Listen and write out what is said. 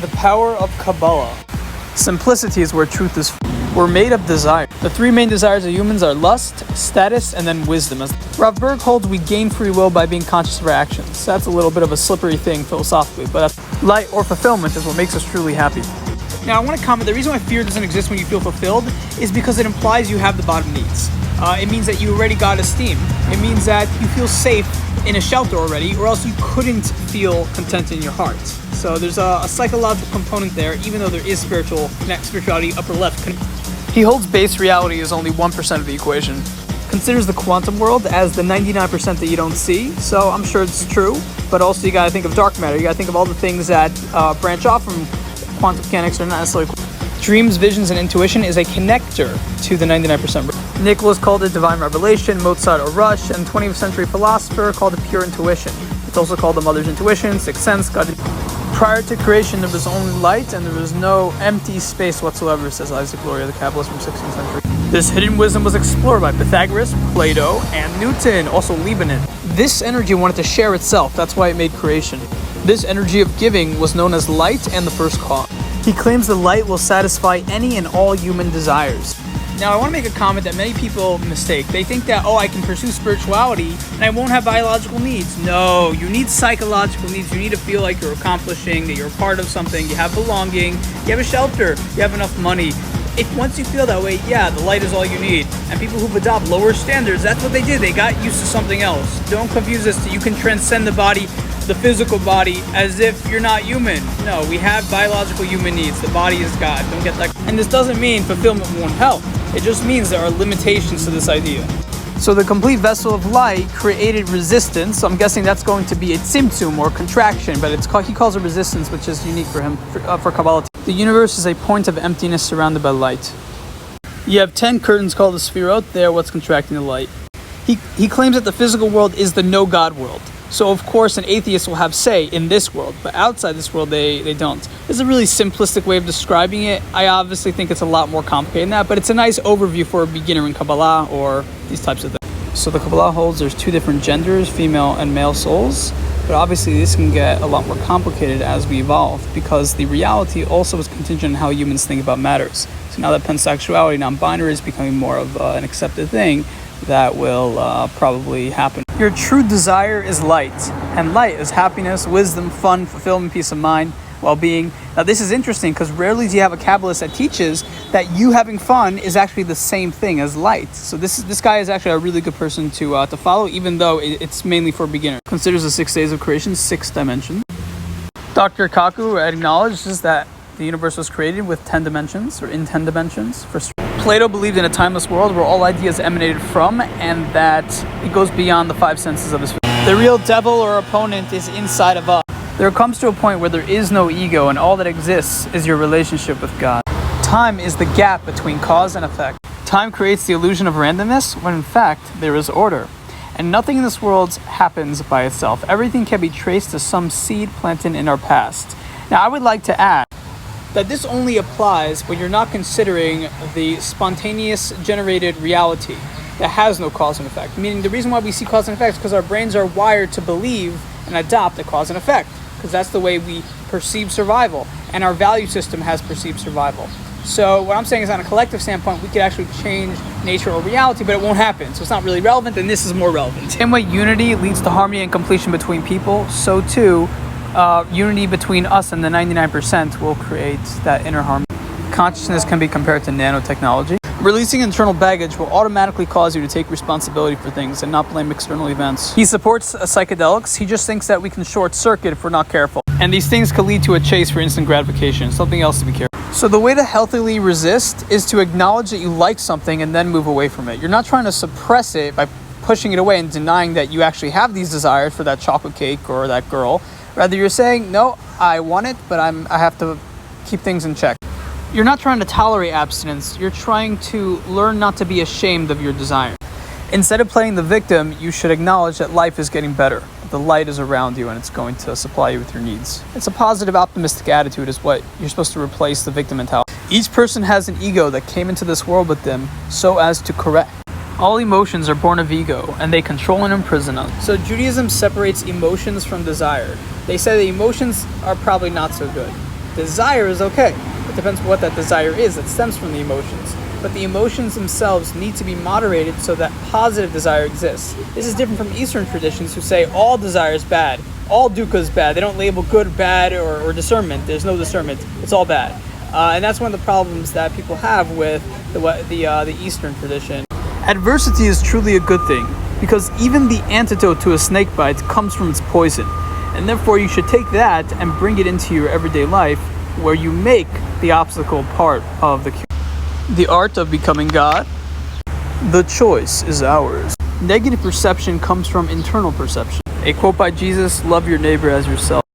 The power of Kabbalah. Simplicity is where truth is. We're made of desire. The three main desires of humans are lust, status, and then wisdom. Berg holds we gain free will by being conscious of our actions. That's a little bit of a slippery thing philosophically, but light or fulfillment is what makes us truly happy. Now, I want to comment, the reason why fear doesn't exist when you feel fulfilled is because it implies you have the bottom needs. It means that you already got esteem. It means that you feel safe in a shelter already, or else you couldn't feel content in your heart. So there's a psychological component there, even though there is spirituality upper left. He holds base reality as only 1% of the equation. Considers the quantum world as the 99% that you don't see, so I'm sure it's true, but also you gotta think of dark matter. You gotta think of all the things that branch off from quantum mechanics are not necessarily. Dreams, visions, and intuition is a connector to the 99%. Nicholas called it divine revelation, Mozart a rush, and 20th century philosopher called it pure intuition. It's also called the mother's intuition, sixth sense, God. Prior to creation, there was only light and there was no empty space whatsoever, says Isaac Luria, the Kabbalist from 16th century. This hidden wisdom was explored by Pythagoras, Plato, and Newton, also Leibniz. This energy wanted to share itself, that's why it made creation. This energy of giving was known as light and the first cause. He claims the light will satisfy any and all human desires. Now, I want to make a comment that many people mistake. They think that, I can pursue spirituality and I won't have biological needs. No, you need psychological needs. You need to feel like you're accomplishing, that you're a part of something, you have belonging, you have a shelter, you have enough money. If once you feel that way, the light is all you need. And people who've adopted lower standards, that's what they did. They got used to something else. Don't confuse this. You can transcend the body, the physical body, as if you're not human. No, we have biological human needs. The body is God. Don't get that. And this doesn't mean fulfillment won't help. It just means there are limitations to this idea. So the complete vessel of light created resistance. So I'm guessing that's going to be a tzimtzum or contraction, but he calls it resistance, which is unique for him, for Kabbalah. The universe is a point of emptiness surrounded by light. You have 10 curtains called the Sefirot. They're what's contracting the light. He claims that the physical world is the no-God world. So of course an atheist will have say in this world, but outside this world they don't. It's a really simplistic way of describing it. I obviously think it's a lot more complicated than that, but it's a nice overview for a beginner in Kabbalah or these types of things. So the Kabbalah holds there's two different genders, female and male souls, but obviously this can get a lot more complicated as we evolve because the reality also is contingent on how humans think about matters. So now that pansexuality, non-binary is becoming more of an accepted thing, that will probably happen. Your true desire is light, and light is happiness, wisdom, fun, fulfillment, peace of mind, well-being. Now this is interesting because rarely do you have a Kabbalist that teaches that you having fun is actually the same thing as light. So this guy is actually a really good person to follow, even though it's mainly for beginners. Considers the 6 days of creation 6 dimensions. Dr. Kaku acknowledges that the universe was created with 10 dimensions, or in 10 dimensions. Plato believed in a timeless world where all ideas emanated from, and that it goes beyond the 5 senses of his. The real devil or opponent is inside of us. There comes to a point where there is no ego, and all that exists is your relationship with God. Time is the gap between cause and effect. Time creates the illusion of randomness, when in fact there is order. And nothing in this world happens by itself. Everything can be traced to some seed planted in our past. Now I would like to add that this only applies when you're not considering the spontaneous generated reality that has no cause and effect. Meaning the reason why we see cause and effect is because our brains are wired to believe and adopt a cause and effect, because that's the way we perceive survival, and our value system has perceived survival. So what I'm saying is on a collective standpoint, we could actually change nature or reality, but it won't happen. So it's not really relevant, and this is more relevant. Same way unity leads to harmony and completion between people, so too unity between us and the 99% will create that inner harmony. Consciousness can be compared to nanotechnology. Releasing internal baggage will automatically cause you to take responsibility for things and not blame external events. He supports psychedelics. He just thinks that we can short circuit if we're not careful. And these things could lead to a chase for instant gratification, something else to be careful. So the way to healthily resist is to acknowledge that you like something and then move away from it. You're not trying to suppress it by pushing it away and denying that you actually have these desires for that chocolate cake or that girl. Rather, you're saying, no, I want it, but I have to keep things in check. You're not trying to tolerate abstinence. You're trying to learn not to be ashamed of your desire. Instead of playing the victim, you should acknowledge that life is getting better. The light is around you and it's going to supply you with your needs. It's a positive, optimistic attitude is what you're supposed to replace the victim mentality. Each person has an ego that came into this world with them so as to correct. All emotions are born of ego, and they control and imprison us. So Judaism separates emotions from desire. They say that emotions are probably not so good. Desire is okay. It depends what that desire is that stems from the emotions. But the emotions themselves need to be moderated so that positive desire exists. This is different from Eastern traditions who say all desire is bad, all dukkha is bad. They don't label good, bad, or discernment. There's no discernment. It's all bad. And that's one of the problems that people have with the Eastern tradition. Adversity is truly a good thing because even the antidote to a snake bite comes from its poison. And therefore you should take that and bring it into your everyday life where you make the obstacle part of the cure. The art of becoming God. The choice is ours. Negative perception comes from internal perception. A quote by Jesus, love your neighbor as yourself.